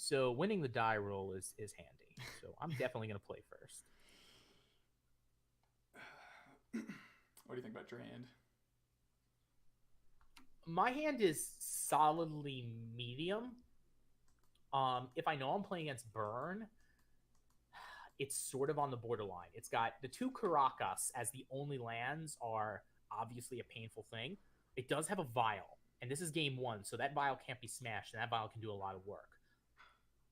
So winning the die roll is handy. So I'm definitely gonna play first. What do you think about your hand? My hand is solidly medium. If I know I'm playing against Burn, it's sort of on the borderline. It's got the two Caracas as the only lands are obviously a painful thing. It does have a Vial, and this is game one, so that Vial can't be smashed, and that Vial can do a lot of work.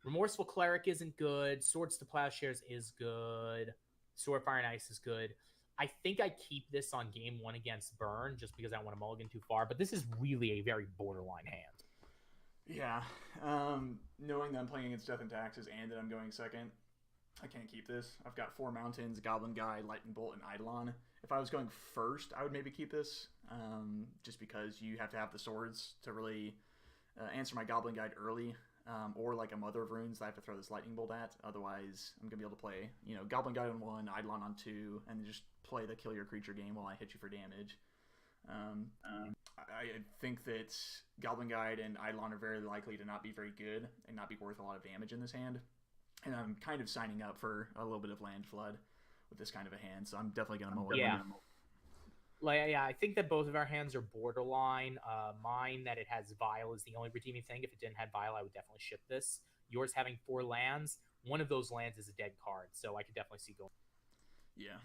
Remorseful Cleric isn't good. Swords to Plowshares is good. Sword Fire and Ice is good. I think I keep this on game one against Burn just because I don't want to mulligan too far, but this is really a very borderline hand. Yeah, knowing that I'm playing against Death and Taxes and that I'm going second, I can't keep this. I've got 4 mountains, Goblin Guy, Lightning Bolt, and Eidolon. If I was going first, I would maybe keep this, just because you have to have the swords to really answer my Goblin Guide early, or like a Mother of Runes that I have to throw this Lightning Bolt at. Otherwise, I'm gonna be able to play, Goblin Guide on 1, Eidolon on 2, and then just play the kill your creature game while I hit you for damage. Um, I think that Goblin Guide and Eidolon are very likely to not be very good and not be worth a lot of damage in this hand. And I'm kind of signing up for a little bit of land flood with this kind of a hand, so I'm definitely going to mulligan. Yeah. Like, yeah, I think that both of our hands are borderline. Mine, that it has Vial, is the only redeeming thing. If it didn't have Vial, I would definitely ship this. Yours having 4 lands, one of those lands is a dead card, so I could definitely see going. Yeah.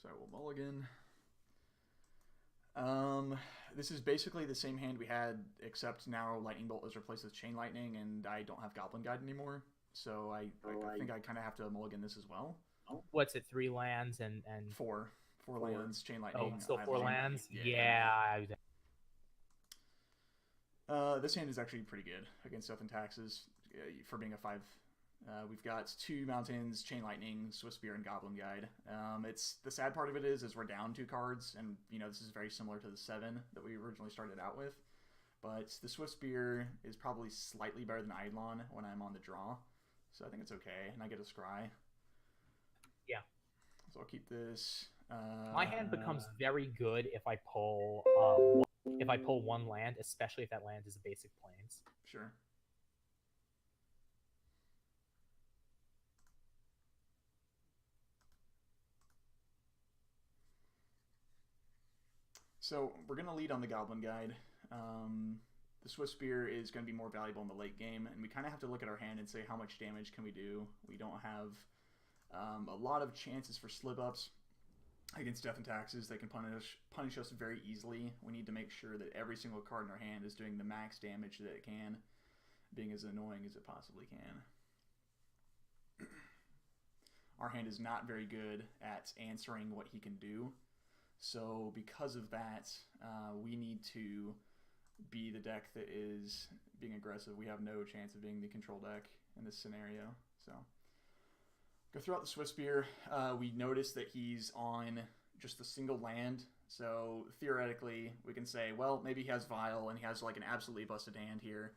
So I will mulligan. This is basically the same hand we had, except now Lightning Bolt is replaced with Chain Lightning, and I don't have Goblin Guide anymore. So I think I kind of have to mulligan this as well. What's it? 3 lands and Four lands, Chain oh, Lightning. still 4 lands. Yeah. Yeah. This hand is actually pretty good against Death and Taxes for being a 5. We've got 2 mountains, Chain Lightning, Swiftspear, and Goblin Guide. It's the sad part of it is we're down 2 cards, and this is very similar to the 7 that we originally started out with. But the Swiftspear is probably slightly better than Eidolon when I'm on the draw, so I think it's okay, and I get a scry. Yeah. So I'll keep this. My hand becomes very good if I pull 1 land, especially if that land is a basic plains. Sure. So we're going to lead on the Goblin Guide. The Swiftspear is going to be more valuable in the late game, and we kind of have to look at our hand and say how much damage can we do. We don't have a lot of chances for slip-ups against Death and Taxes. They can punish us very easily. We need to make sure that every single card in our hand is doing the max damage that it can, being as annoying as it possibly can. Our hand is not very good at answering what he can do. So because of that, we need to be the deck that is being aggressive. We have no chance of being the control deck in this scenario. So go throughout the Swiftspear. We notice that he's on just a single land. So theoretically, we can say, well, maybe he has Vial and he has like an absolutely busted hand here,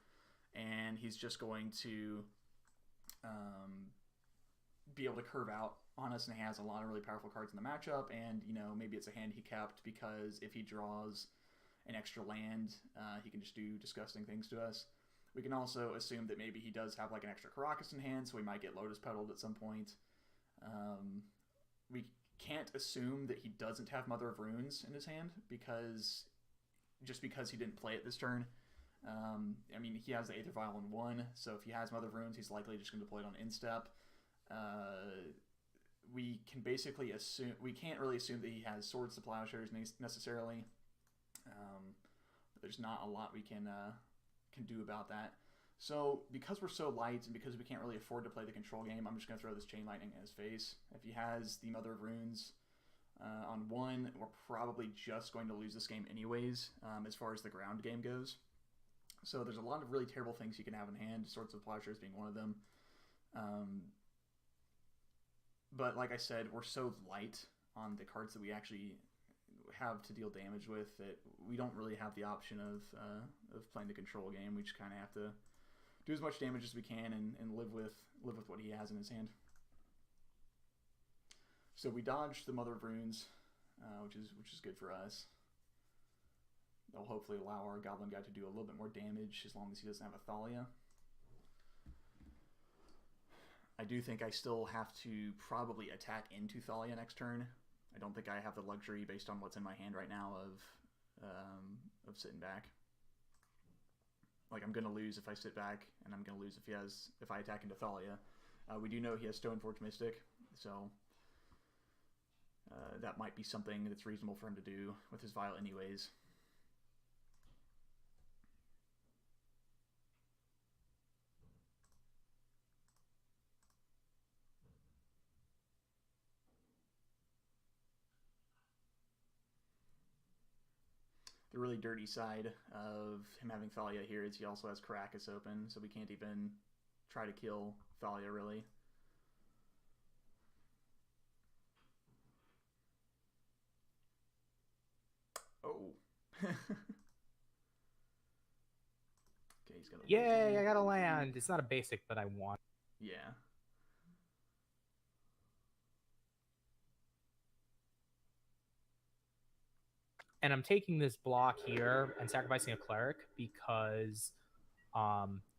and he's just going to be able to curve out on us, and he has a lot of really powerful cards in the matchup, and maybe it's a hand he kept because if he draws an extra land, he can just do disgusting things to us. We can also assume that maybe he does have like an extra Caracas in hand, so we might get Lotus Petaled at some point. We can't assume that he doesn't have Mother of Runes in his hand because he didn't play it this turn. I mean, he has the Aether Vial in 1, so if he has Mother of Runes, he's likely just going to play it on instep. We can basically assume, we can't really assume that he has Swords to Plowshares necessarily, but there's not a lot we can do about that. So because we're so light and because we can't really afford to play the control game, I'm just going to throw this Chain Lightning in his face. If he has the Mother of Runes on 1, we're probably just going to lose this game anyways, as far as the ground game goes. So there's a lot of really terrible things you can have in hand, Swords of Plowshares being one of them. But like I said, we're so light on the cards that we actually have to deal damage with that we don't really have the option of playing the control game. We just kind of have to do as much damage as we can and live with what he has in his hand. So we dodged the Mother of Runes, which is good for us. They'll hopefully allow our Goblin Guy to do a little bit more damage as long as he doesn't have a Thalia. I do think I still have to probably attack into Thalia next turn. I don't think I have the luxury, based on what's in my hand right now, of sitting back. Like, I'm going to lose if I sit back, and I'm going to lose if I attack into Thalia. We do know he has Stoneforge Mystic, so that might be something that's reasonable for him to do with his Vial anyways. The really dirty side of him having Thalia here is he also has Karakas open, so we can't even try to kill Thalia, really. Oh. Okay, he's got a... Yay, I got a land. It's not a basic, but I want. Yeah. And I'm taking this block here and sacrificing a cleric because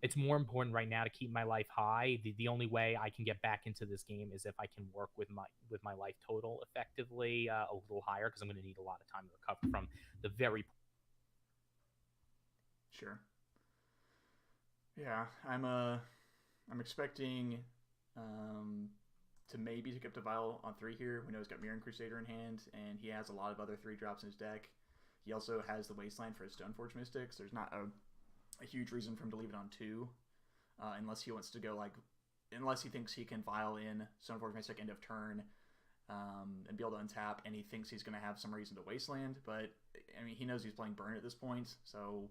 it's more important right now to keep my life high. The only way I can get back into this game is if I can work with my life total effectively a little higher, because I'm going to need a lot of time to recover from the very... Sure. Yeah, I'm expecting to maybe pick up the Vial on 3 here. We know he's got Mirran Crusader in hand, and he has a lot of other 3-drops in his deck. He also has the Wasteland for his Stoneforge Mystics. There's not a huge reason for him to leave it on 2, unless he wants to go unless he thinks he can Vial in Stoneforge Mystic end of turn and be able to untap, and he thinks he's going to have some reason to Wasteland. But I mean, he knows he's playing Burn at this point, so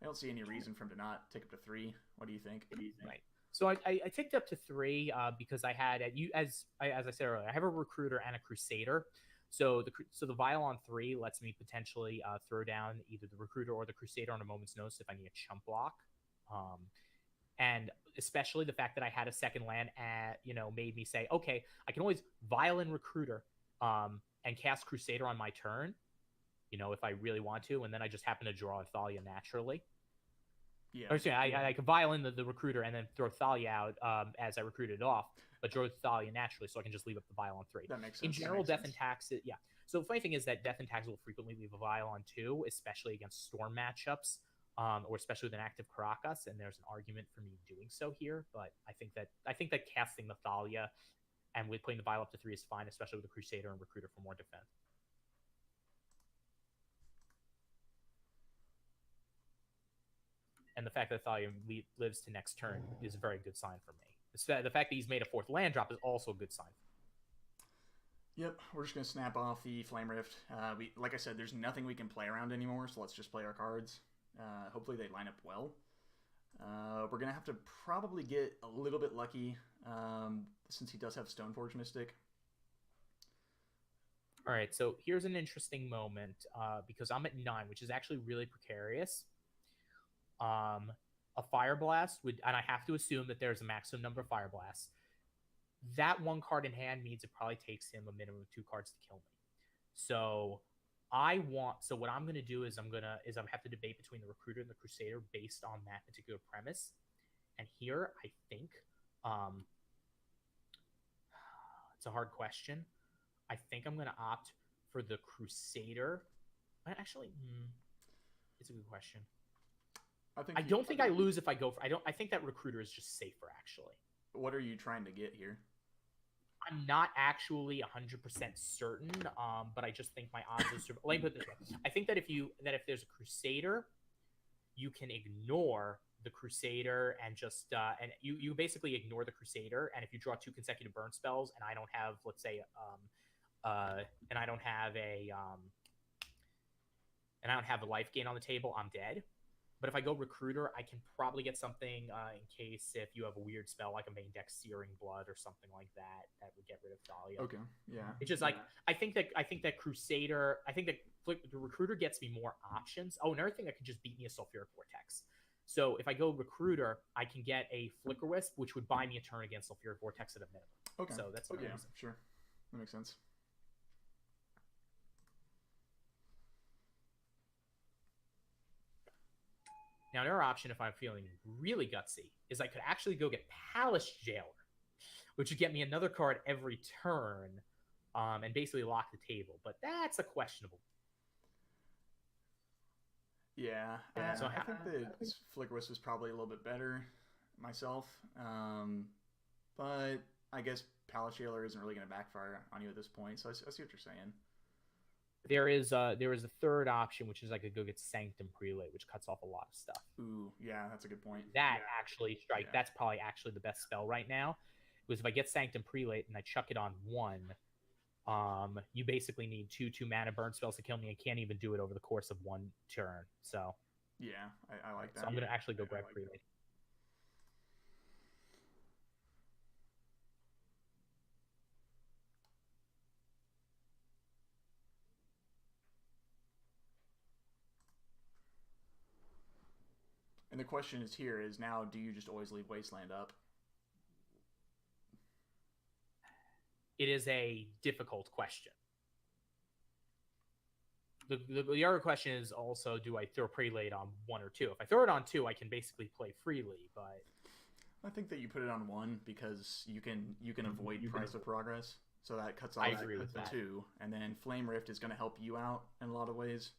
I don't see any reason for him to not take up to 3. What do you think? Right. So I ticked up to 3 because I had as I said earlier, I have a Recruiter and a Crusader. So the Vial on 3 lets me potentially throw down either the Recruiter or the Crusader on a moment's notice if I need a chump block. And especially the fact that I had a second land made me say, okay, I can always Vial in Recruiter and cast Crusader on my turn, if I really want to, and then I just happen to draw a Thalia naturally. Yeah. I could Vial in the Recruiter and then throw Thalia out as I recruited it off, but draw Thalia naturally, so I can just leave up the Vial on 3. That makes sense. In general, Death and Taxes, yeah. So the funny thing is that Death and Taxes will frequently leave a Vial on 2, especially against Storm matchups, or especially with an active Karakas, and there's an argument for me doing so here. But I think that casting the Thalia and with putting the Vial up to 3 is fine, especially with the Crusader and Recruiter for more defense. And the fact that Thalia lives to next turn is a very good sign for me. The fact that he's made a 4th land drop is also a good sign. Yep, we're just going to snap off the Flame Rift. Like I said, there's nothing we can play around anymore, so let's just play our cards. Hopefully they line up well. We're going to have to probably get a little bit lucky since he does have Stoneforge Mystic. All right, so here's an interesting moment because I'm at 9, which is actually really precarious. A Fire Blast would, and I have to assume that there's a maximum number of Fire Blasts. That 1 card in hand means it probably takes him a minimum of 2 cards to kill me. So what I'm going to do is I'm have to debate between the Recruiter and the Crusader based on that particular premise. And here I think it's a hard question. I think I'm going to opt for the Crusader. Actually, it's a good question. I don't think I lose if I go for... I think that Recruiter is just safer, actually. What are you trying to get here? I'm not actually 100% certain, but I just think my odds of... Let me put it this way. I think that if there's a Crusader, you can ignore the Crusader and just... and you basically ignore the Crusader, and if you draw 2 consecutive burn spells, and I don't have, let's say... and I don't have a life gain on the table, I'm dead. But if I go Recruiter, I can probably get something in case if you have a weird spell like a main deck Searing Blood or something like that would get rid of Thalia. Okay, yeah. It's just like I think that Crusader, I think that the Recruiter gets me more options. Oh, another thing that could just beat me is Sulfuric Vortex. So if I go Recruiter, I can get a Flicker Wisp, which would buy me a turn against Sulfuric Vortex at a minimum. Okay. So that's okay. Yeah, sure. That makes sense. Now, another option, if I'm feeling really gutsy, is I could actually go get Palace Jailer, which would get me another card every turn, and basically lock the table. But that's a questionable. Yeah, So I think that Flicker Wisp is probably a little bit better myself, but I guess Palace Jailer isn't really going to backfire on you at this point. So I see what you're saying. there is a third option, which is I could go get Sanctum Prelate, which cuts off a lot of stuff. Ooh, yeah, that's a good point. That actually that's probably actually the best spell right now. Because if I get Sanctum Prelate and I chuck it on one, you basically need two mana burn spells to kill me and can't even do it over the course of one turn. So yeah, I like that. So I'm gonna actually go grab Prelate. And the question is here is now, do you just always leave Wasteland up? It is a difficult question. The other question is also, do I throw Prelate on one or two? If I throw it on two, I can basically play freely, but I think that you put it on one because you can avoid Price of Progress, so that cuts off the two, and then Flame Rift is going to help you out in a lot of ways.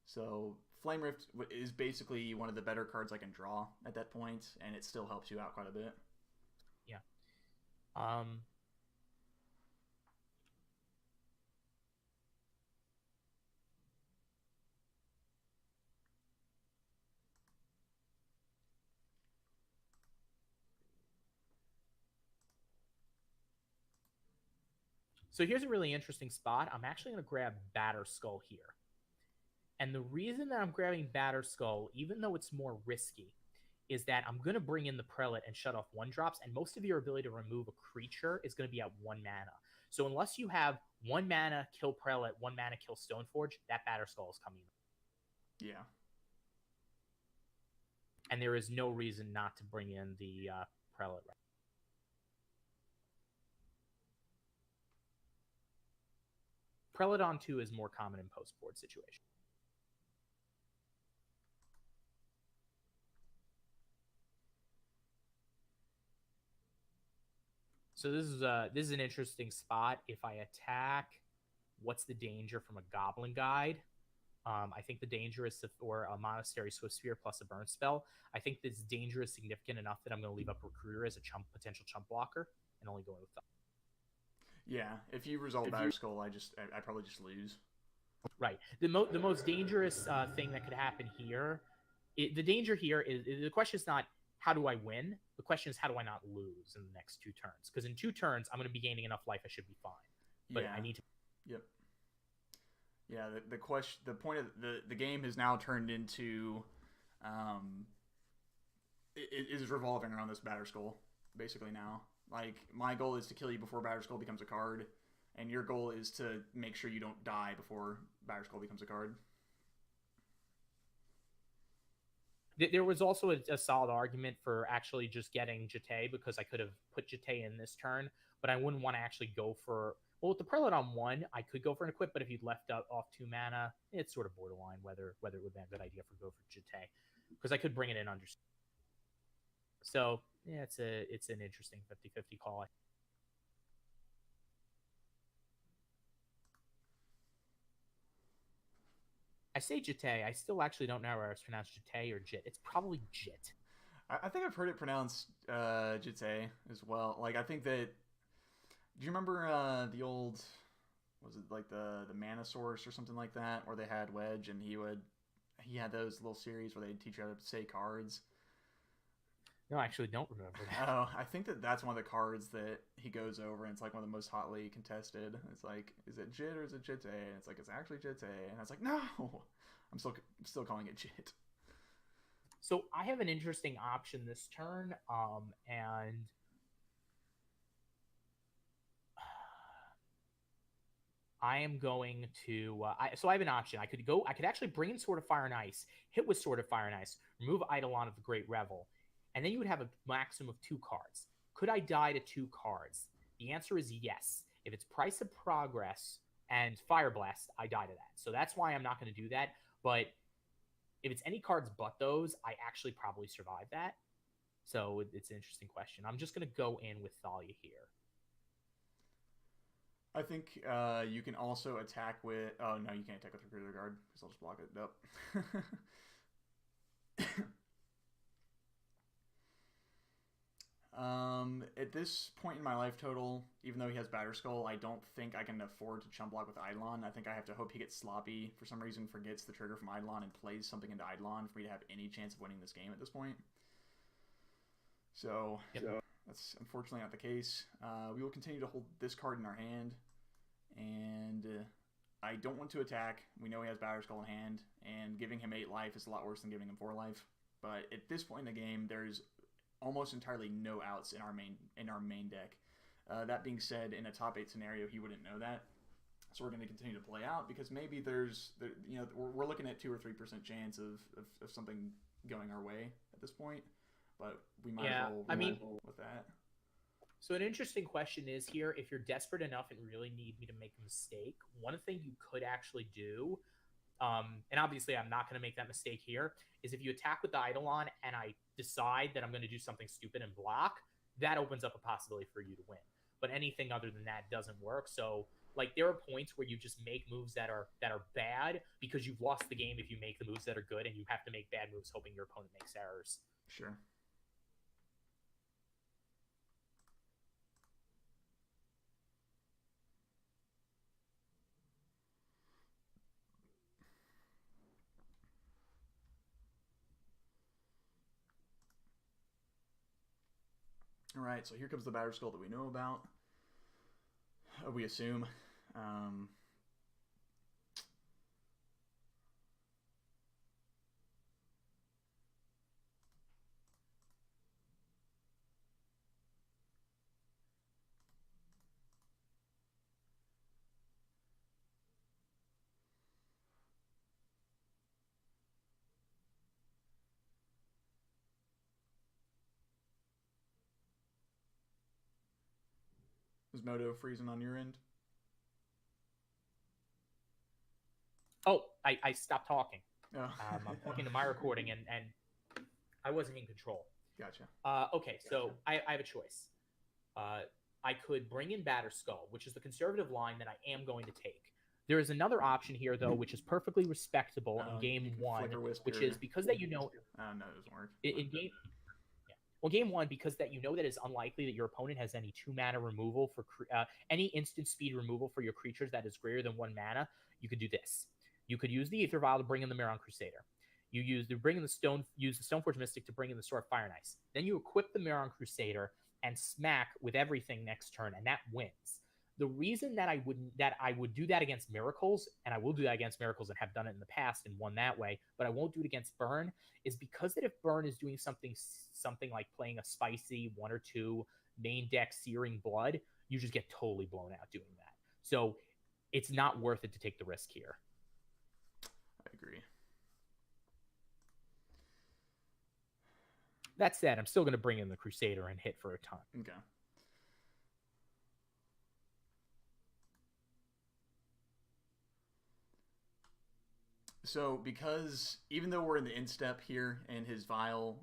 So Flame Rift is basically one of the better cards I can draw at that point, and it still helps you out quite a bit. Yeah. So here's a really interesting spot. I'm actually going to grab Batterskull here. And the reason that I'm grabbing Batterskull, even though it's more risky, is that I'm going to bring in the Prelate and shut off 1-drops, and most of your ability to remove a creature is going to be at 1 mana. So unless you have 1 mana, kill Prelate, 1 mana, kill Stoneforge, that Batterskull is coming. Yeah. And there is no reason not to bring in the Prelate. Prelate on 2 is more common in post-board situations. So this is an interesting spot. If I attack, what's the danger from a Goblin Guide? I think the danger is or a Monastery Swift Spear plus a burn spell. I think this danger is significant enough that I'm going to leave up Recruiter as a potential chump blocker and only go with that. Yeah, if you resolve Batterskull, I probably just lose. Right. The most dangerous thing that could happen here, the danger here is the question is not how do I win. The question is how do I not lose in the next 2 turns? Because in 2 turns I'm going to be gaining enough life. I should be fine. But I need to. Yep. Yeah. The point of the game has now turned into, it is revolving around this Batterskull basically now. Like, my goal is to kill you before Batterskull becomes a card, and your goal is to make sure you don't die before Batterskull becomes a card. There was also a solid argument for actually just getting Jitte, because I could have put Jitte in this turn, but I wouldn't want to actually go for... Well, with the Prelate on 1, I could go for an equip, but if you'd left off 2 mana, it's sort of borderline whether it would be a good idea for go for Jitte, because I could bring it in under... So, yeah, it's an interesting 50-50 call. I say Jitte. I still actually don't know whether it's pronounced Jitte or Jit. It's probably Jit. I think I've heard it pronounced Jitte as well. Like, I think that... Do you remember the old... Was it like the Mana Source or something like that? Where they had Wedge and he had those little series where they'd teach you how to say cards. No, I actually don't remember that. Oh, I think that's one of the cards that he goes over, and it's like one of the most hotly contested. It's like, is it Jit or is it Jitte? And it's like, it's actually Jitte. And I was like, no! I'm still calling it Jit. So I have an interesting option this turn, and I am going to... so I have an option. I could actually bring in Sword of Fire and Ice, hit with Sword of Fire and Ice, remove Eidolon of the Great Revel, and then you would have a maximum of 2 cards. Could I die to 2 cards? The answer is yes. If it's Price of Progress and Fire Blast, I die to that. So that's why I'm not going to do that. But If it's any cards but those, I actually probably survive that. So it's an interesting question. I'm just going to go in with Thalia here. I think you can also attack with... Oh, no, you can't attack with Recruiter Guard, because I'll just block it up. At this point in my life total, even though he has Batterskull, I don't think I can afford to chump block with Eidolon. I think I have to hope he gets sloppy, for some reason forgets the trigger from Eidolon and plays something into Eidolon for me to have any chance of winning this game at this point. So, that's unfortunately not the case. We will continue to hold this card in our hand, and I don't want to attack. We know he has Batterskull in hand, and giving him 8 life is a lot worse than giving him 4 life. But at this point in the game, there's almost entirely no outs in our main deck. That being said, in a top 8 scenario, he wouldn't know that. So we're going to continue to play out because maybe we're looking at 2 or 3% chance of something going our way at this point. But we might as well with that. So an interesting question is here, if you're desperate enough and really need me to make a mistake, one thing you could actually do, and obviously I'm not going to make that mistake here, is if you attack with the Eidolon and I decide that I'm going to do something stupid and block, that opens up a possibility for you to win. But anything other than that doesn't work. So like there are points where you just make moves that are bad because you've lost the game if you make the moves that are good, and you have to make bad moves hoping your opponent makes errors. Sure. All right, so here comes the Batterskull that we know about. We assume. Is Moto freezing on your end? Oh, I stopped talking. Oh. I'm talking to my recording, and I wasn't in control. Gotcha. Okay, so I have a choice. I could bring in Batterskull, which is the conservative line that I am going to take. There is another option here, though, which is perfectly respectable in game 1, which is because that no, it doesn't work. In game... Well, game 1, because that that it's unlikely that your opponent has any 2-mana removal for any instant speed removal for your creatures that is greater than 1 mana, you could do this. You could use the Aether Vial to bring in the Mirran Crusader. You use the Stoneforge Mystic to bring in the Sword of Fire and Ice. Then you equip the Mirran Crusader and smack with everything next turn, and that wins. The reason that I would do that against Miracles, and I will do that against Miracles and have done it in the past and won that way, but I won't do it against Burn, is because that if Burn is doing something like playing a spicy 1 or 2 main deck Searing Blood, you just get totally blown out doing that. So it's not worth it to take the risk here. I agree. That said, I'm still going to bring in the Crusader and hit for a ton. Okay. So, because even though we're in the instep here and his Vial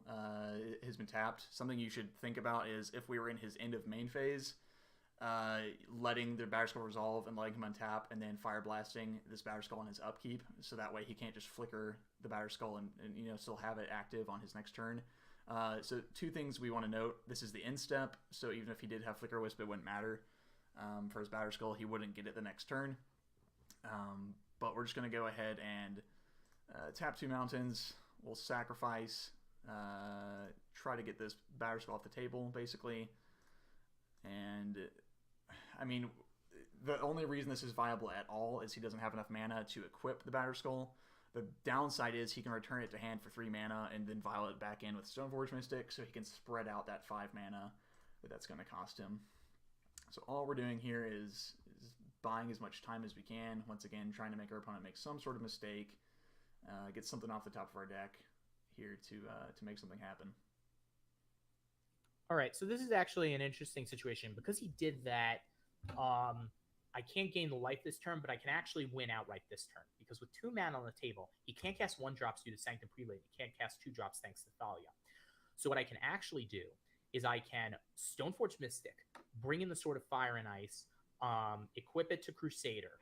has been tapped, something you should think about is if we were in his end of main phase, letting the Batterskull resolve and letting him untap, and then Fire Blasting this Batterskull on his upkeep, so that way he can't just flicker the Batterskull and still have it active on his next turn. So 2 things we want to note. This is the instep, so even if he did have Flicker Wisp, it wouldn't matter. For his Batterskull, he wouldn't get it the next turn. But we're just going to go ahead and tap 2 mountains. We'll sacrifice, try to get this Batterskull off the table, basically. And, I mean, the only reason this is viable at all is he doesn't have enough mana to equip the Batterskull. The downside is he can return it to hand for 3 mana and then vial it back in with Stoneforge Mystic, so he can spread out that 5 mana that's going to cost him. So all we're doing here is buying as much time as we can. Once again, trying to make our opponent make some sort of mistake, get something off the top of our deck here to make something happen. All right, so this is actually an interesting situation because he did that. I can't gain the life this turn, but I can actually win outright this turn because with 2 mana on the table, he can't cast 1 drops due to Sanctum Prelate. He can't cast 2 drops thanks to Thalia. So what I can actually do is I can Stoneforge Mystic, bring in the Sword of Fire and Ice, equip it to Crusader,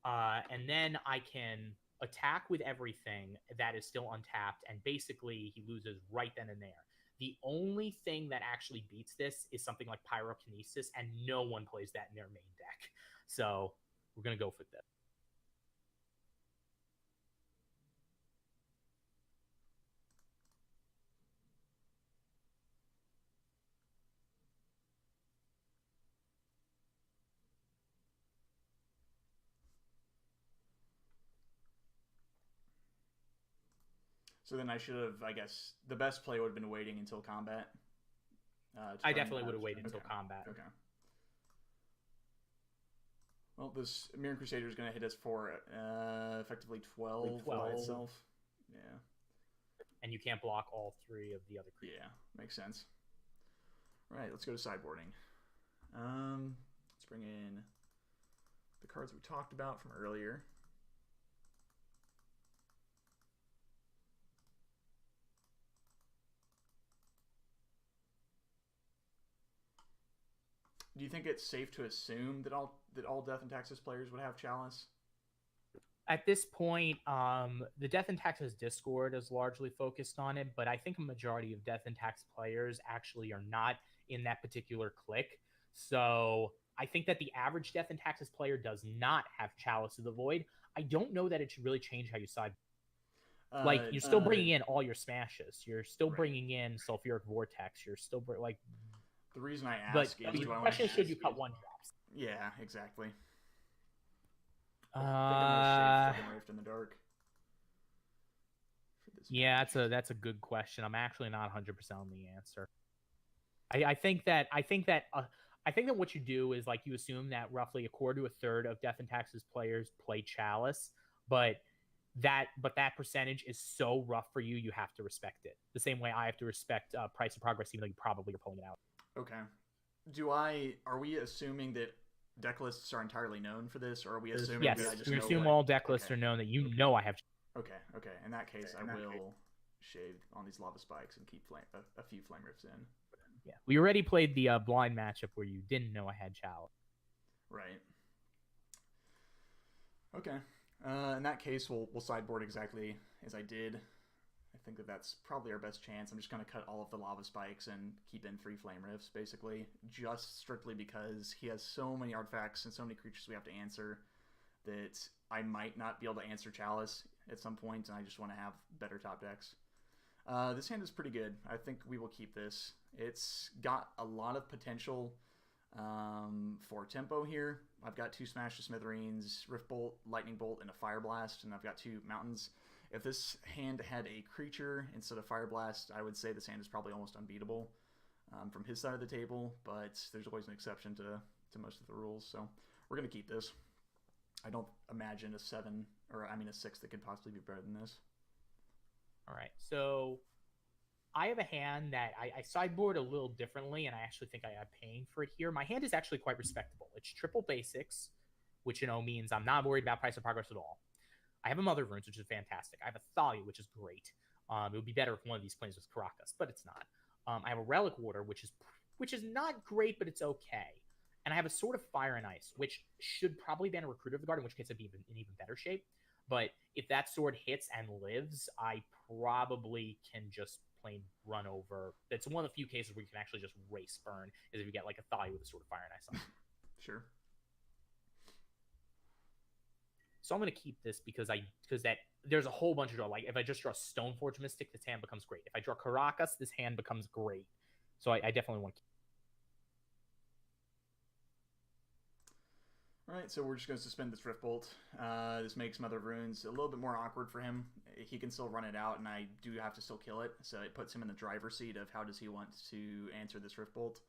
and then I can attack with everything that is still untapped, and basically he loses right then and there. The only thing that actually beats this is something like Pyrokinesis, and no one plays that in their main deck. So we're going to go for this. So then I should have, I guess, the best play would have been waiting until combat. I definitely would have waited until combat. Okay. Well, this Mirran Crusader is going to hit us for effectively 12 by itself. Yeah. And you can't block all 3 of the other creatures. Yeah, makes sense. All right, let's go to sideboarding. Let's bring in the cards we talked about from earlier. Do you think it's safe to assume that all Death and Taxes players would have Chalice? At this point, the Death and Taxes Discord is largely focused on it, but I think a majority of Death and Tax players actually are not in that particular clique. So I think that the average Death and Taxes player does not have Chalice of the Void. I don't know that it should really change how you side. Like, you're still bringing in all your smashes. You're still bringing in Sulfuric Vortex. You're still like. The reason I ask is, the question is, should you cut 1 drops? Yeah, exactly. I think I'm gonna shave Rift in the Dark. Yeah, that's a good question. I'm actually not 100% on the answer. I think that what you do is, like, you assume that roughly 1/4 to 1/3 of Death and Taxes players play Chalice, but that percentage is so rough for you, you have to respect it. The same way I have to respect Price of Progress, even though you probably are pulling it out. Okay. Are we assuming that deck lists are entirely known for this, or are we assuming yes, that I just we know assume all deck lists are known that you know I have. Okay. In that case, I will shave on these Lava Spikes and keep a few Flame Rifts in. Yeah, we already played the blind matchup where you didn't know I had Chalice. Right. Okay. In that case, we'll sideboard exactly as I did. I think that's probably our best chance. I'm just going to cut all of the Lava Spikes and keep in 3 Flame Rifts, basically, just strictly because he has so many artifacts and so many creatures we have to answer that I might not be able to answer Chalice at some point, and I just want to have better top decks. This hand is pretty good. I think we will keep this. It's got a lot of potential for tempo here. I've got 2 Smash to Smithereens, Rift Bolt, Lightning Bolt, and a Fire Blast, and I've got 2 Mountains. If this hand had a creature instead of Fire Blast, I would say this hand is probably almost unbeatable from his side of the table, but there's always an exception to most of the rules, so we're going to keep this. I don't imagine a 6 that could possibly be better than this. All right, so I have a hand that I sideboard a little differently, and I actually think I am paying for it here. My hand is actually quite respectable. It's triple basics, which means I'm not worried about Price of Progress at all. I have a Mother of Runes, which is fantastic. I have a Thalia, which is great. It would be better if one of these planes was Karakas, but it's not. I have a Relic Water, which is not great, but it's okay. And I have a Sword of Fire and Ice, which should probably ban a Recruiter of the Guard, in which case it'd be in even better shape. But if that sword hits and lives, I probably can just plain run over. That's one of the few cases where you can actually just race burn, is if you get like a Thalia with a Sword of Fire and Ice on. Sure. So I'm going to keep this because there's a whole bunch of draw. Like, if I just draw Stoneforge Mystic, this hand becomes great. If I draw Karakas, this hand becomes great. So I definitely want to keep. All right, so we're just going to suspend this Rift Bolt. This makes Mother of Runes a little bit more awkward for him. He can still run it out, and I do have to still kill it. So it puts him in the driver's seat of how does he want to answer this Rift Bolt.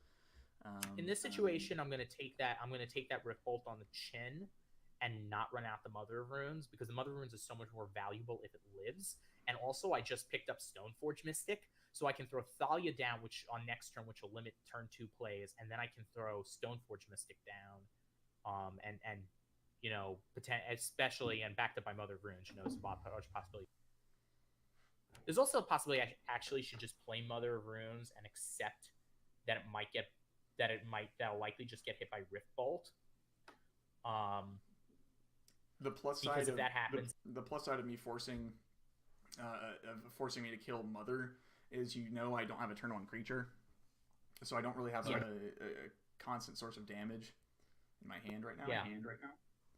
In this situation, I'm going to take that Rift Bolt on the chin and not run out the Mother of Runes, because the Mother of Runes is so much more valuable if it lives. And also, I just picked up Stoneforge Mystic, so I can throw Thalia down, which on next turn, which will limit turn 2 plays, and then I can throw Stoneforge Mystic down And especially and backed up by Mother of Runes, there's a large possibility. There's also a possibility I actually should just play Mother of Runes and accept that that'll likely just get hit by Rift Bolt. The plus because side if that happens, the plus side of me forcing me to kill Mother is I don't have a turn 1 creature, so I don't really have a constant source of damage in my hand right now.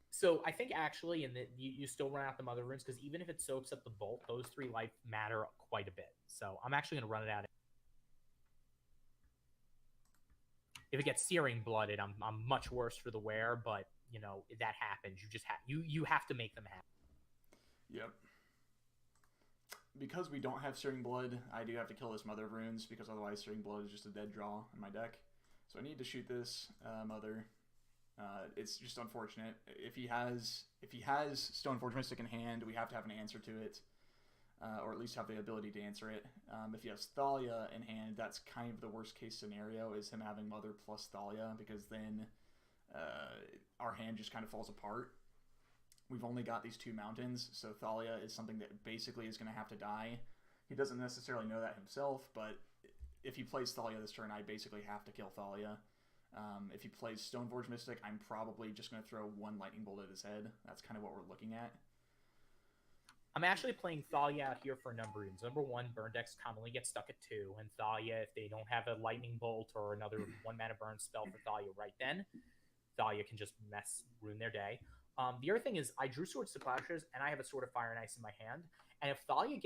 So I think actually, you still run out the Mother Runes because even if it soaks up the Bolt, those 3 life matter quite a bit. So I'm actually going to run it out. If it gets Searing Blooded, I'm much worse for the wear, but that happens. You have to make them happen. Yep. Because we don't have Searing Blood, I do have to kill this Mother of Runes because otherwise Searing Blood is just a dead draw in my deck. So I need to shoot this Mother. It's just unfortunate. If he has Stoneforge Mystic in hand, we have to have an answer to it, or at least have the ability to answer it. If he has Thalia in hand, that's kind of the worst case scenario, is him having Mother plus Thalia, because then our hand just kind of falls apart. We've only got these 2 mountains, so Thalia is something that basically is going to have to die. He doesn't necessarily know that himself, but if he plays Thalia this turn, I basically have to kill Thalia. If he plays Stoneforge Mystic, I'm probably just going to throw 1 Lightning Bolt at his head. That's kind of what we're looking at. I'm actually playing Thalia out here for a number of reasons. Number one, burn decks commonly get stuck at 2, and Thalia, if they don't have a Lightning Bolt or another 1-mana burn spell for Thalia right then, Thalia can just ruin their day. The other thing is, I drew Swords to Plowshares, and I have a Sword of Fire and Ice in my hand. And if Thalia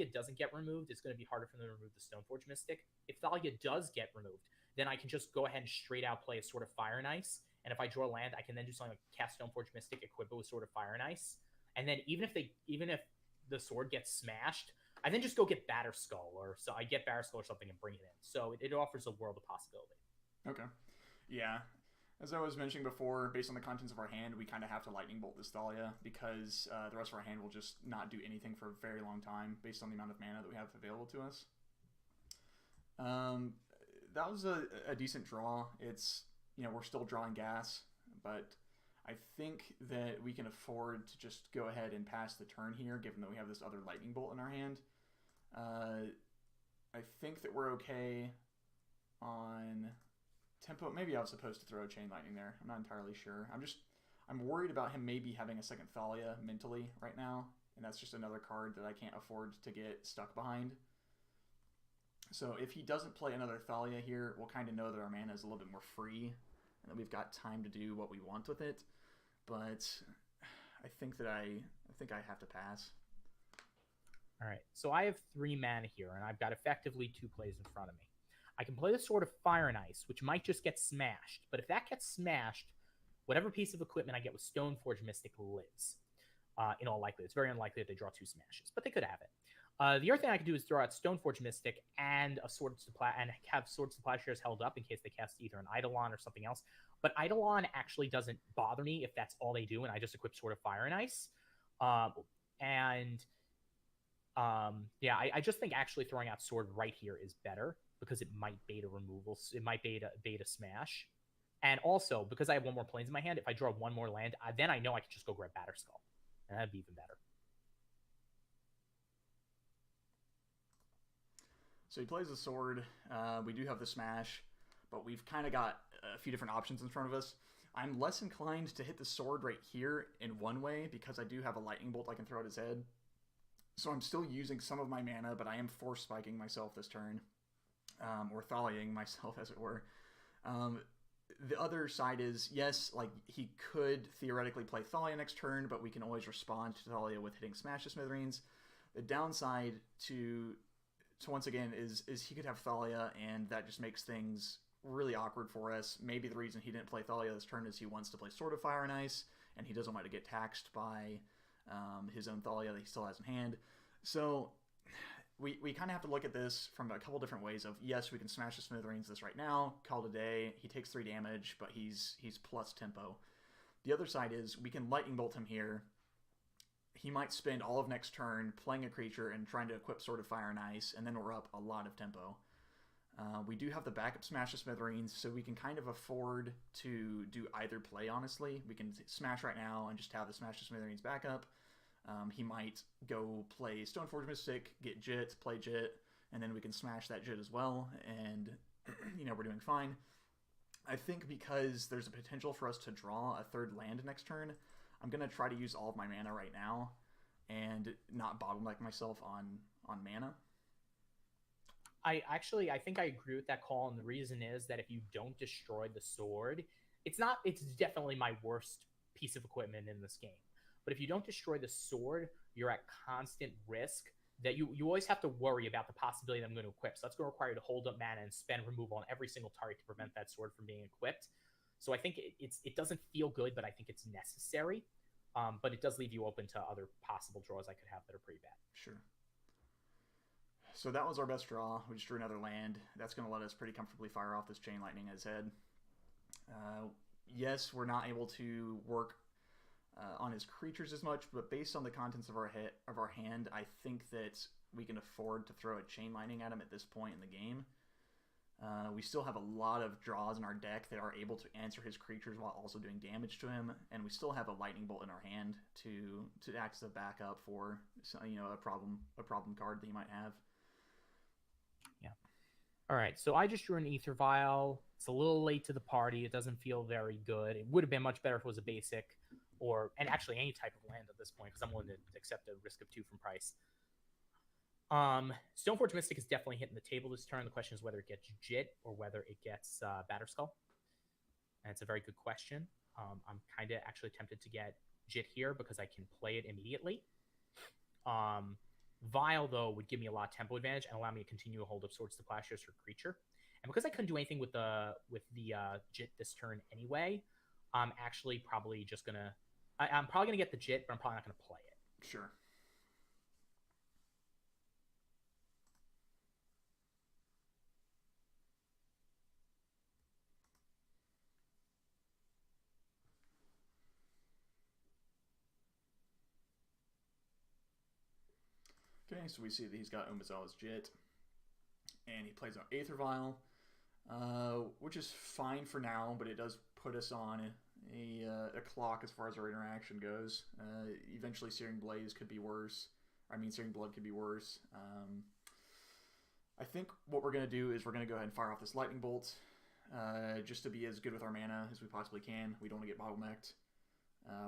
doesn't get removed, it's going to be harder for them to remove the Stoneforge Mystic. If Thalia does get removed, then I can just go ahead and straight out play a Sword of Fire and Ice. And if I draw land, I can then do something like cast Stoneforge Mystic, equip it with Sword of Fire and Ice. And then even if the sword gets smashed, I then just go get Batterskull, so I get Batterskull or something and bring it in. So it offers a world of possibility. Okay. Yeah. As I was mentioning before, based on the contents of our hand, we kind of have to Lightning Bolt this Thalia because the rest of our hand will just not do anything for a very long time based on the amount of mana that we have available to us. That was a decent draw. It's, we're still drawing gas, but I think that we can afford to just go ahead and pass the turn here, given that we have this other Lightning Bolt in our hand. I think that we're okay on tempo. Maybe I was supposed to throw a Chain Lightning there. I'm not entirely sure. I'm worried about him maybe having a second Thalia mentally right now, and that's just another card that I can't afford to get stuck behind. So if he doesn't play another Thalia here, we'll kind of know that our mana is a little bit more free and that we've got time to do what we want with it. But I think I have to pass. All right, so I have 3 mana here, and I've got effectively 2 plays in front of me. I can play the Sword of Fire and Ice, which might just get smashed. But if that gets smashed, whatever piece of equipment I get with Stoneforge Mystic lives. In all likelihood, it's very unlikely that they draw 2 smashes, but they could have it. The other thing I could do is throw out Stoneforge Mystic and a Swords to and have Swords to Plowshares held up in case they cast either an Eidolon or something else. But Eidolon actually doesn't bother me if that's all they do, and I just equip Sword of Fire and Ice. I just think actually throwing out Sword right here is better because it might bait a removal. It might bait a smash. And also, because I have 1 more planes in my hand, if I draw 1 more land, then I know I can just go grab Batterskull. And that'd be even better. So he plays the sword. We do have the smash, but we've kind of got a few different options in front of us. I'm less inclined to hit the sword right here in one way because I do have a Lightning Bolt I can throw at his head. So I'm still using some of my mana, but I am force spiking myself this turn. Or Thaliaing myself, as it were. The other side is, yes, like he could theoretically play Thalia next turn, but we can always respond to Thalia with hitting Smash to Smithereens. The downside to once again is he could have Thalia, and that just makes things really awkward for us. Maybe the reason he didn't play Thalia this turn is he wants to play Sword of Fire and Ice, and he doesn't want to get taxed by his own Thalia that he still has in hand. So we kind of have to look at this from a couple different ways of, yes, we can Smash the Smithereens this right now, call it a day. He takes 3 damage, but he's plus tempo. The other side is we can Lightning Bolt him here. He might spend all of next turn playing a creature and trying to equip Sword of Fire and Ice, and then we're up a lot of tempo. We do have the backup Smash to Smithereens, so we can kind of afford to do either play, honestly. We can Smash right now and just have the Smash to Smithereens backup. He might go play Stoneforge Mystic, get Jit, play Jit, and then we can Smash that Jit as well, and, we're doing fine. I think because there's a potential for us to draw a third land next turn, I'm going to try to use all of my mana right now and not bottleneck myself on mana. I think I agree with that call, and the reason is that if you don't destroy the sword, it's definitely my worst piece of equipment in this game. But if you don't destroy the sword, you're at constant risk that you always have to worry about the possibility that I'm going to equip. So that's going to require you to hold up mana and spend removal on every single target to prevent that sword from being equipped. So I think it doesn't feel good, but I think it's necessary. But it does leave you open to other possible draws I could have that are pretty bad. Sure. So that was our best draw. We just drew another land. That's going to let us pretty comfortably fire off this Chain Lightning at his head. Yes, we're not able to work on his creatures as much, but based on the contents of our hand, I think that we can afford to throw a Chain Lightning at him at this point in the game. We still have a lot of draws in our deck that are able to answer his creatures while also doing damage to him, and we still have a Lightning Bolt in our hand to act as a backup for a problem card that he might have. Yeah. All right, so I just drew an Aether Vial. It's a little late to the party. It doesn't feel very good. It would have been much better if it was a basic, and actually any type of land at this point, because I'm willing to accept a risk of 2 from price. Stoneforge Mystic is definitely hitting the table this turn. The question is whether it gets Jit or whether it gets Batterskull. And it's a very good question. I'm kind of actually tempted to get Jit here because I can play it immediately. Vial, though, would give me a lot of tempo advantage and allow me to continue to hold up Swords to Plowshares for creature. And because I couldn't do anything with the Jit this turn anyway, I'm actually probably just going to... I'm probably going to get the Jit, but I'm probably not going to play it. Sure. Okay, so we see that he's got Umezawa's Jit, and he plays on Aether Vial, which is fine for now, but it does put us on a clock as far as our interaction goes. Eventually, Searing Blaze could be worse. Searing Blood could be worse. I think what we're going to do is we're going to go ahead and fire off this Lightning Bolt, just to be as good with our mana as we possibly can. We don't want to get bottlenecked.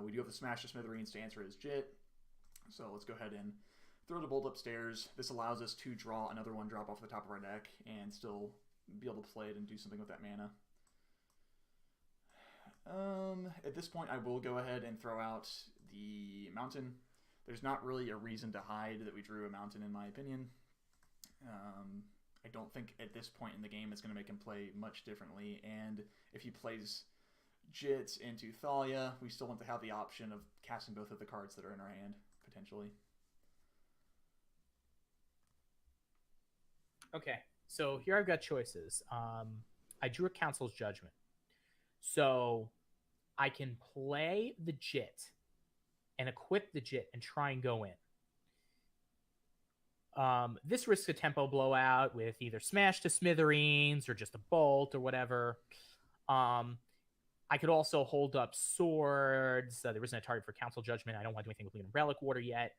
We do have the Smash to Smithereens to answer his Jit, so let's go ahead and throw the bolt upstairs. This allows us to draw another 1-drop off the top of our deck and still be able to play it and do something with that mana. At this point, I will go ahead and throw out the Mountain. There's not really a reason to hide that we drew a Mountain, in my opinion. I don't think at this point in the game it's going to make him play much differently, and if he plays Jit into Thalia, we still want to have the option of casting both of the cards that are in our hand, potentially. Okay, so here I've got choices. I drew a Council's Judgment. So I can play the Jit and equip the Jit and try and go in. This risks a tempo blowout with either Smash to Smithereens or just a Bolt or whatever. I could also hold up Swords. There isn't a target for Council Judgment. I don't want to do anything with Lunar Relic Water yet.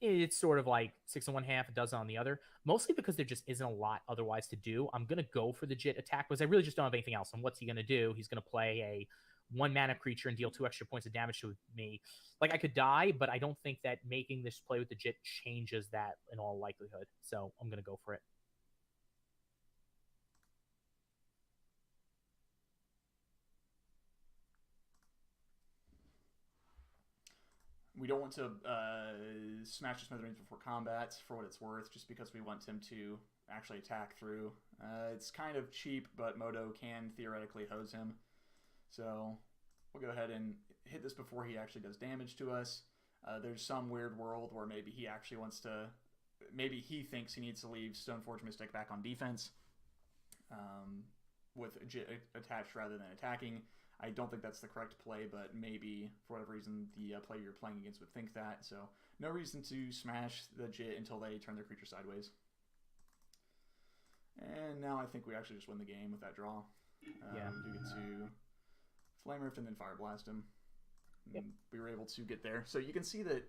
It's sort of like 6 on one half, a dozen on the other, mostly because there just isn't a lot otherwise to do. I'm going to go for the Jit attack because I really just don't have anything else. And what's he going to do? He's going to play a 1-mana creature and deal 2 extra points of damage to me. Like, I could die, but I don't think that making this play with the Jit changes that in all likelihood. So I'm going to go for it. We don't want to smash the Smithereens before combat, for what it's worth, just because we want him to actually attack through. It's kind of cheap, but Moto can theoretically hose him. So we'll go ahead and hit this before he actually does damage to us. There's some weird world where maybe he actually wants to... Maybe he thinks he needs to leave Stoneforge Mystic back on defense with Jit attached rather than attacking. I don't think that's the correct play, but maybe, for whatever reason, the player you're playing against would think that. So, no reason to smash the Jit until they turn their creature sideways. And now I think we actually just win the game with that draw. Yeah. We do get to Flame Rift and then Fire Blast him. Yep. We were able to get there. So you can see that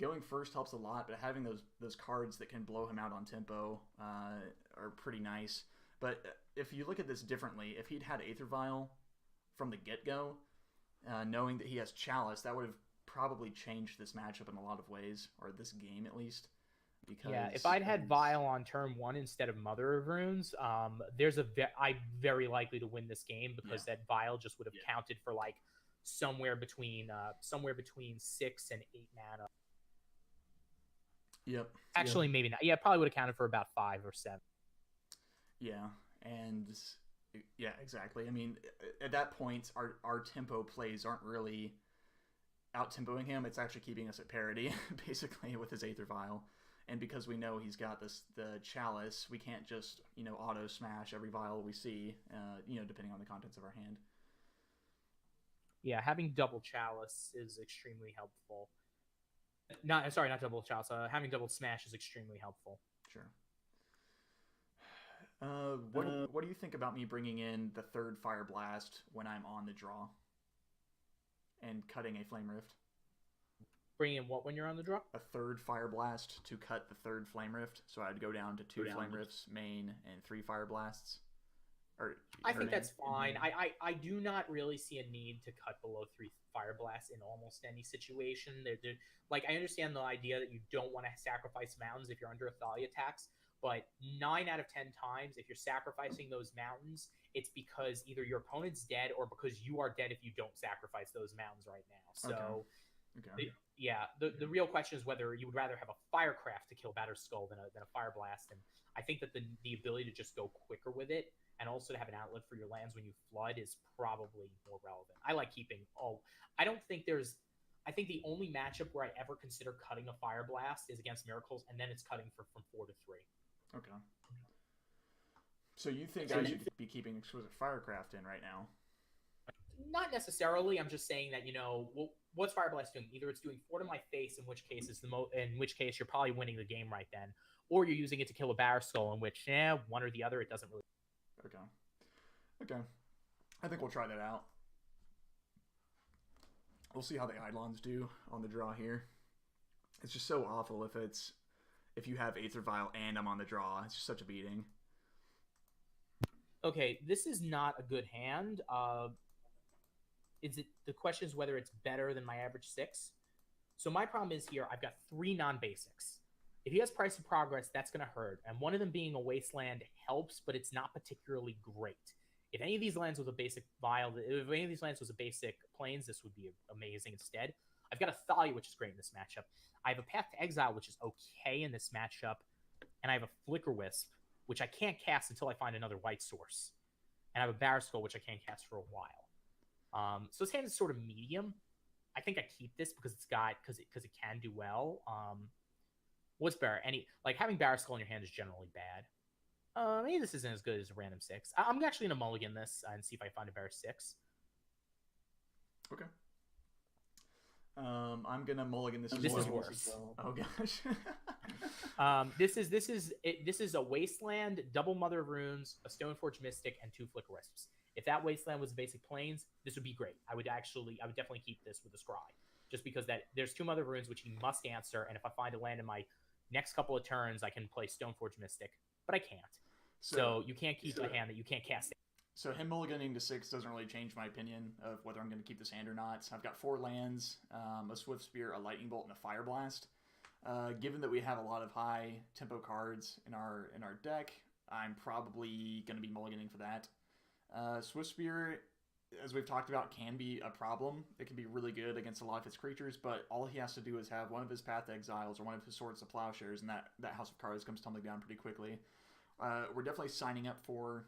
going first helps a lot, but having those cards that can blow him out on tempo are pretty nice. But if you look at this differently, if he'd had Aether Vial from the get-go, knowing that he has Chalice, that would have probably changed this matchup in a lot of ways, or this game at least. Because yeah, if I'd had Vial on turn 1 instead of Mother of Runes, I'm very likely to win this game because that Vial just would have counted for like somewhere between 6 and 8 mana. Yep. Actually, maybe not. Yeah, probably would have counted for about 5 or 7. Yeah, and yeah, exactly. I mean, at that point, our tempo plays aren't really out-tempoing him. It's actually keeping us at parity, basically, with his Aether Vial. And because we know he's got the Chalice, we can't just, auto smash every vial we see, depending on the contents of our hand. Yeah, having double Chalice is extremely helpful. Not double Chalice. Having double Smash is extremely helpful. Sure. What do you think about me bringing in the third Fire Blast when I'm on the draw and cutting a Flame Rift? Bring in what when you're on the draw? A third Fire Blast to cut the third Flame Rift. So I'd go down to 2 Flame Rifts, main, and 3 Fire Blasts. I think that's fine. I do not really see a need to cut below 3 Fire Blasts in almost any situation. Like, I understand the idea that you don't want to sacrifice mountains if you're under a Thalia tax, but 9 out of 10 times, if you're sacrificing those mountains, it's because either your opponent's dead or because you are dead if you don't sacrifice those mountains right now. So... Okay. The real question is whether you would rather have a Firecraft to kill Batterskull than a Fire Blast, and I think that the ability to just go quicker with it and also to have an outlet for your lands when you flood is probably more relevant. I like keeping I think the only matchup where I ever consider cutting a Fire Blast is against Miracles, and then it's cutting from 4 to 3. Okay. So you think I should be keeping Exquisite Firecraft in right now? Not necessarily. I'm just saying that, what's Fire Blast doing? Either it's doing 4 to my face, in which case you're probably winning the game right then, or you're using it to kill a Batterskull, in which one or the other, it doesn't really. Okay. I think we'll try that out. We'll see how the Eidolons do on the draw here. It's just so awful if you have Aether Vial and I'm on the draw. It's just such a beating. Okay, this is not a good hand. The question is whether it's better than my average 6. So my problem is here, I've got 3 non-basics. If he has Price of Progress, that's going to hurt. And one of them being a Wasteland helps, but it's not particularly great. If any of these lands was a basic Plains, this would be amazing instead. I've got a Thalia, which is great in this matchup. I have a Path to Exile, which is okay in this matchup. And I have a Flicker Wisp, which I can't cast until I find another white source. And I have a Batterskull, which I can't cast for a while. So this hand is sort of medium. I think I keep this because it can do well. What's better? Having Batterskull in your hand is generally bad. Maybe this isn't as good as a random 6. I'm actually gonna mulligan this and see if I find a better 6. Okay. I'm gonna mulligan this. This is worse. Oh gosh. This is a Wasteland, double Mother of Runes, a Stoneforge Mystic, and 2 Flicker Wisps. If that Wasteland was basic Plains, this would be great. I would definitely keep this with the Scry, just because there's 2 Mother of Runes which he must answer, and if I find a land in my next couple of turns, I can play Stoneforge Mystic, but I can't. So you can't keep a hand that you can't cast it. So him mulliganing to 6 doesn't really change my opinion of whether I'm going to keep this hand or not. I've got 4 lands, a Swift Spear, a Lightning Bolt, and a Fire Blast. Given that we have a lot of high tempo cards in our deck, I'm probably going to be mulliganing for that. Swift Spear, as we've talked about, can be a problem. It can be really good against a lot of his creatures, but all he has to do is have one of his Path Exiles or one of his Swords to Plowshares, and that House of Cards comes tumbling down pretty quickly. We're definitely signing up for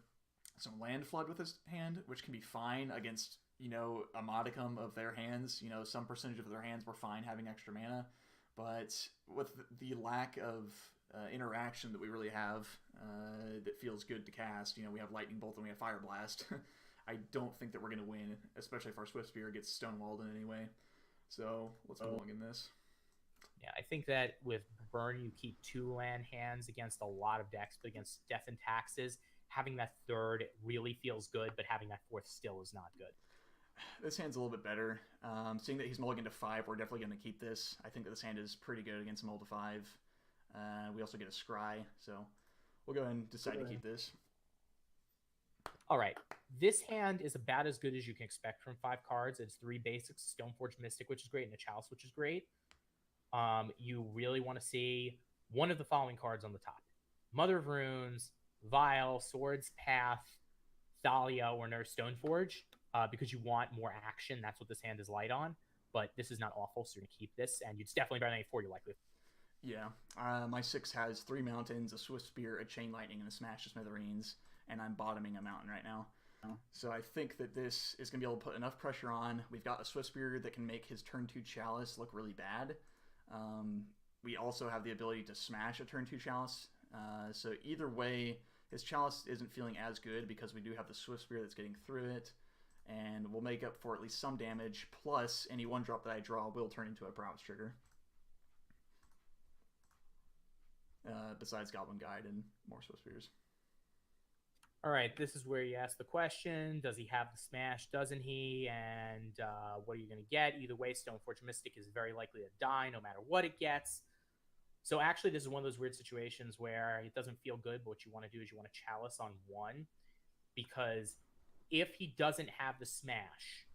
some land flood with his hand, which can be fine against, a modicum of their hands. Some percentage of their hands we're fine having extra mana. But with the lack of interaction that we really have that feels good to cast, we have Lightning Bolt and we have Fire Blast. I don't think that we're going to win, especially if our Swift Spear gets stonewalled in any way. So let's mulligan this. Yeah, I think that with Burn, you keep 2 land hands against a lot of decks, but against Death and Taxes, having that third really feels good, but having that fourth still is not good. This hand's a little bit better. Seeing that he's mulligan to 5, we're definitely going to keep this. I think that this hand is pretty good against mull to 5. We also get a scry, so we'll go ahead and decide to keep this. All right, this hand is about as good as you can expect from 5 cards. It's 3 basics: Stoneforge Mystic, which is great, and a Chalice, which is great. You really want to see one of the following cards on the top: Mother of Runes, Vial, Swords Path, Thalia, or Nurse Stoneforge, because you want more action. That's what this hand is light on. But this is not awful, so you're going to keep this, and it's definitely better than a 4. You're likely. Yeah, my 6 has 3 mountains, a Swift Spear, a Chain Lightning, and a Smash to Smithereens, and I'm bottoming a mountain right now. So I think that this is going to be able to put enough pressure on. We've got a Swift Spear that can make his turn 2 Chalice look really bad. We also have the ability to smash a turn 2 Chalice. So either way, his Chalice isn't feeling as good because we do have the Swift Spear that's getting through it. And we'll make up for at least some damage, plus any 1-drop that I draw will turn into a Prowess trigger. Besides Goblin Guide and more Swift Spears. All right, this is where you ask the question: does he have the smash? Doesn't he? And what are you going to get? Either way, Stoneforge Mystic is very likely to die no matter what it gets. So actually, this is one of those weird situations where it doesn't feel good, but what you want to do is you want to Chalice on 1, because if he doesn't have the smash,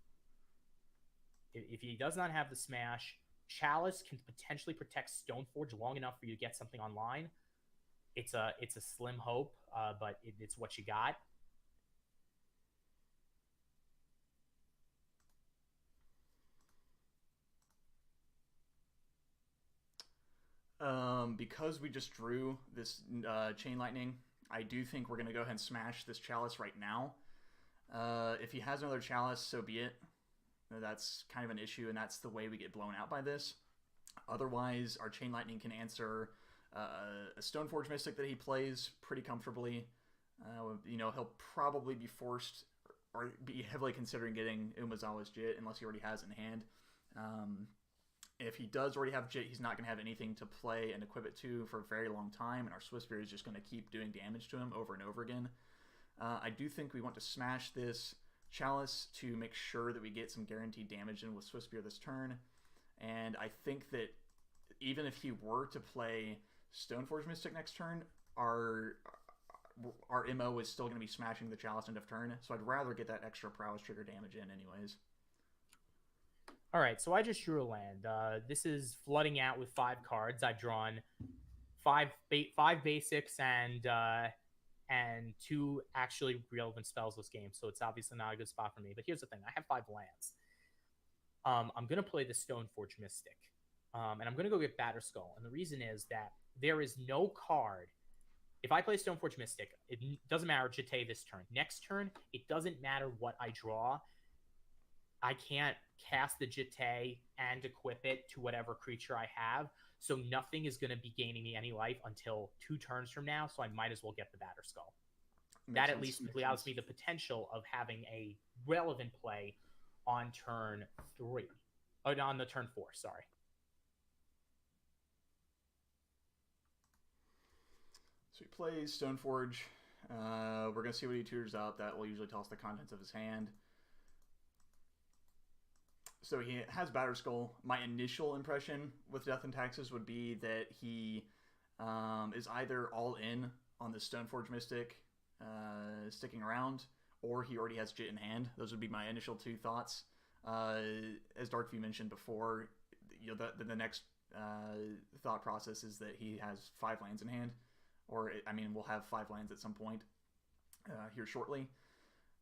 if he does not have the smash, Chalice can potentially protect Stoneforge long enough for you to get something online. It's a slim hope, but it's what you got. Because we just drew this Chain Lightning, I do think we're going to go ahead and smash this Chalice right now. If he has another Chalice, so be it. That's kind of an issue, and that's the way we get blown out by this. Otherwise, our Chain Lightning can answer a Stoneforge Mystic that he plays pretty comfortably. He'll probably be forced or be heavily considering getting Umezawa's Jit unless he already has it in hand. If he does already have Jit, he's not going to have anything to play and equip it to for a very long time, and our Swift Spear is just going to keep doing damage to him over and over again. I do think we want to smash this Chalice to make sure that we get some guaranteed damage in with Swift Spear this turn. And I think that even if he were to play Stoneforge Mystic next turn, our MO is still going to be smashing the Chalice end of turn. So I'd rather get that extra Prowess trigger damage in anyways. All right, so I just drew a land. This is flooding out with 5 cards. I've drawn five basics and 2 actually relevant spells this game, so it's obviously not a good spot for me. But here's the thing: I have 5 lands. I'm going to play the Stoneforge Mystic, and I'm going to go get Batterskull. And the reason is that there is no card. If I play Stoneforge Mystic, it doesn't matter Jite this turn. Next turn, it doesn't matter what I draw. I can't cast the Jite and equip it to whatever creature I have, so nothing is going to be gaining me any life until 2 turns from now, so I might as well get the Batterskull. That at least allows me the potential of having a relevant play on turn 3. Oh, on the turn 4, sorry. So he plays Stoneforge. We're going to see what he tutors up. That will usually tell us the contents of his hand. So he has Batterskull. My initial impression with Death and Taxes would be that he is either all in on the Stoneforge Mystic sticking around, or he already has Jit in hand. Those would be my initial 2 thoughts. As Darkview mentioned before, the next thought process is that he has 5 lands in hand, or we'll have 5 lands at some point here shortly.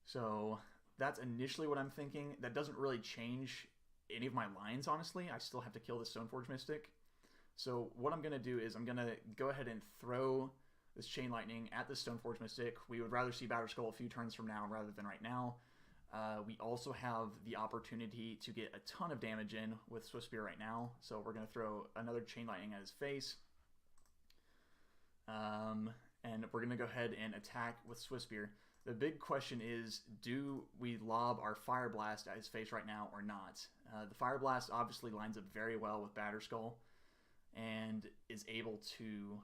So that's initially what I'm thinking. That doesn't really change any of my lines, honestly. I still have to kill the Stoneforge Mystic. So what I'm going to do is I'm going to go ahead and throw this Chain Lightning at the Stoneforge Mystic. We would rather see Batterskull a few turns from now rather than right now. We also have the opportunity to get a ton of damage in with Swift Spear right now. So we're going to throw another Chain Lightning at his face. And we're going to go ahead and attack with Swift Spear. The big question is, do we lob our Fire Blast at his face right now or not? The Fire Blast obviously lines up very well with Batterskull. and is able to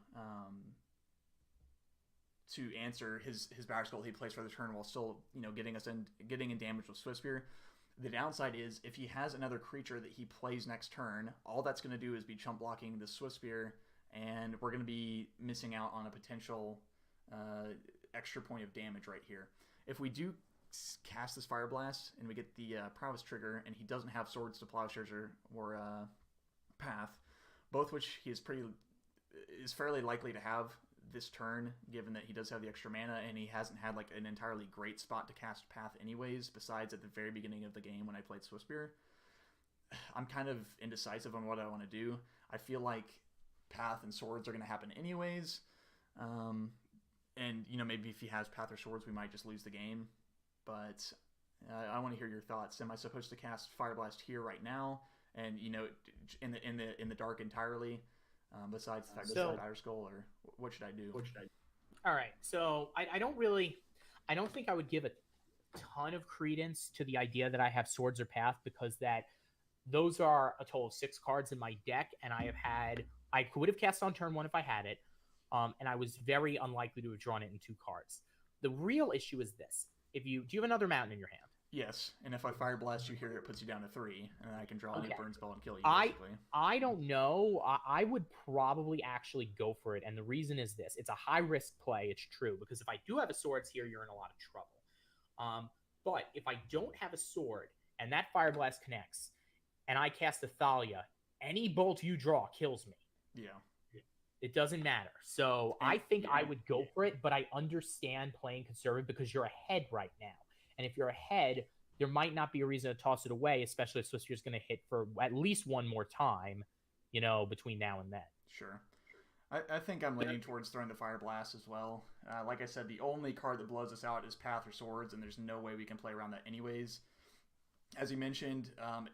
answer his Batterskull Skull he plays for the turn while still getting in damage with Swiftspear. The downside is if he has another creature that he plays next turn, all that's going to do is be chump blocking the Swiftspear, and we're going to be missing out on a potential extra point of damage right here. If we do cast this Fire Blast and we get the Prowess trigger, and he doesn't have Swords to Plowshares or Path, both which he is fairly likely to have this turn, given that he does have the extra mana and he hasn't had like an entirely great spot to cast Path anyways, besides at the very beginning of the game when I played Swiftspear. I'm kind of indecisive on what I want to do. I feel like Path and Swords are going to happen anyways, and maybe if he has Path or Swords we might just lose the game, but I want to hear your thoughts. Am I supposed to cast Fire Blast here right now, and in the dark entirely, besides the fact that it's Batterskull, or what should I do? All right, so I don't think I would give a ton of credence to the idea that I have Swords or Path, because those are a total of 6 cards in my deck, and I would have cast on turn 1 if I had it, and I was very unlikely to have drawn it in 2 cards. The real issue is this: do you have another mountain in your hand? Yes, and if I Fire Blast you here, it puts you down to 3, and then I can draw a Burn spell and kill you, basically. I don't know. I would probably actually go for it, and the reason is this. It's a high-risk play, it's true, because if I do have a Swords here, you're in a lot of trouble. But if I don't have a Sword, and that Fire Blast connects, and I cast a Thalia, any bolt you draw kills me. Yeah. It doesn't matter. So I think I would go for it, but I understand playing conservative because you're ahead right now. And if you're ahead, there might not be a reason to toss it away, especially if Swiftspear is going to hit for at least one more time, between now and then. Sure. I think I'm leaning towards throwing the Fire Blast as well. Like I said, the only card that blows us out is Path or Swords, and there's no way we can play around that anyways. As you mentioned,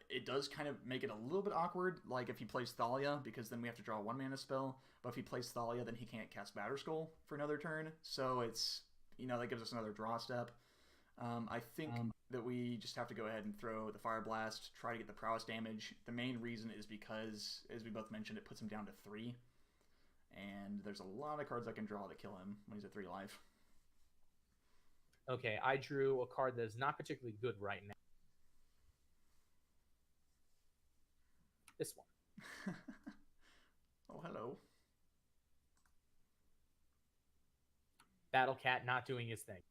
it does kind of make it a little bit awkward, like if he plays Thalia, because then we have to draw a 1-mana spell. But if he plays Thalia, then he can't cast Batterskull for another turn. So it's, that gives us another draw step. I think that we just have to go ahead and throw the Fire Blast, try to get the prowess damage. The main reason is because, as we both mentioned, it puts him down to 3. And there's a lot of cards I can draw to kill him when he's at 3 life. Okay, I drew a card that is not particularly good right now. This one. Oh, hello. Battle Cat not doing his thing.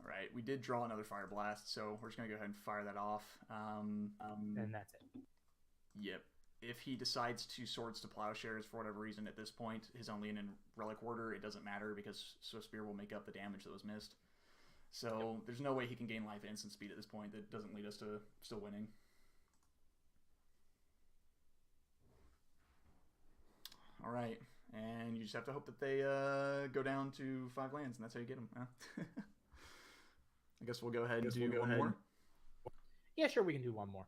All right, we did draw another Fire Blast, so we're just going to go ahead and fire that off. And that's it. Yep. If he decides to Swords to Plowshares for whatever reason at this point, his only in Relic Order, it doesn't matter because Swiftspear will make up the damage that was missed. So there's no way he can gain life at instant speed at this point that doesn't lead us to still winning. All right, and you just have to hope that they go down to 5 lands, and that's how you get them. I guess we'll go ahead and do one more. Yeah, sure, we can do one more.